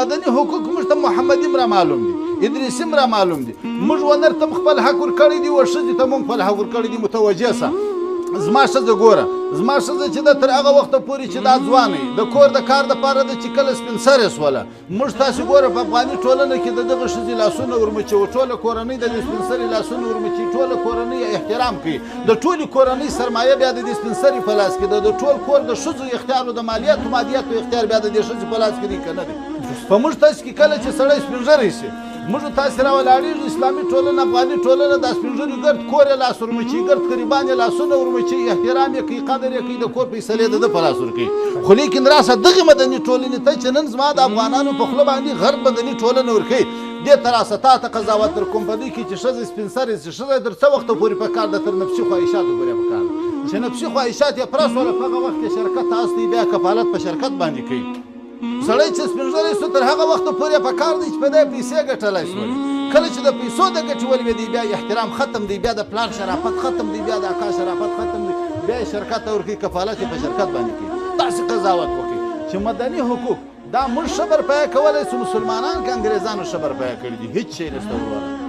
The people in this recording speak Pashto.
مدني حقوق موږ ته محمدي را معلوم دي، ادریسي را معلوم دي، موږ ونر ته خپل حق ورکړی دي او ښځې ته موږ خپل حق ورکړی دي. متوجه سه زما ښځه ګوره، زما ښځه چې ده تر هغه وخته پورې چې دا ځوانه د کور د کار دپاره ده چې کله سپین سرې شوله، موږ تاسې ګوره په افغاني ټولنه کې د دغه ښځې لاسونه ورمچوو، ټوله کورنۍ د دې سپین سرې لاسونه ورمچوي، ټوله کورنۍ احترام کوي، د ټولې کورنۍ سرمایه بیا د دې سپین سرې په لاس کې ده، د ټول کور د ښځو اختیار او د مالیاتو مادیاتو اختیار بیا د دې ښځې په لاس کې دی که نه دی. په موږ تاسې کې کله چې سړی سپین ږیری شي موږ تاسې راولاړېږو اسلامي ټولنه افغاني ټولنه دا سپین ږیري ګرد کور یې لاس ورمچوي، ګرد قریبان یې لاسونه ورمچوي، احترام یې کوي، قدر یې کوي، د کور فیصلې د ده په لاس ورکوي. خو لیکن راسه دغې مدني ټولنې ته چې نن زما د افغانانو په خوله باندې غرب مدني ټولنه ورکوي، دې ته راسه تا ته قضاوت در کوم په دې کې چې ښځه سپین سرې شي، ښځه در څه وخته پورې په کار ده؟ تر نفسي خواهشاتو پورې په کار ده چې نفسي خواهشات یې پوره شوله، په هغه وخت کې شرکت هست دی، بیا کفالت په شرکت باندې کوي. سړی چې سپین ږیری شو تر هغه وخته پورې په کار دی چې په دې پیسې ګټلی شولې، کله چې د پیسو د ګټې ولوېدې بیا احترام ختم دی، بیا د پلار شرافت ختم دی، بیا د اکا شرافت ختم دی، بیا یې شرکت ته ورکوي، کفالت یې په شرکت باندې کوي. داسې قضاوت وکړي چې مدني حقوق دا موږ ښه برپایه کولی شو، مسلمانان که انګریزانو ښه برپایه کړي دي، هېڅ شی نشته وروره.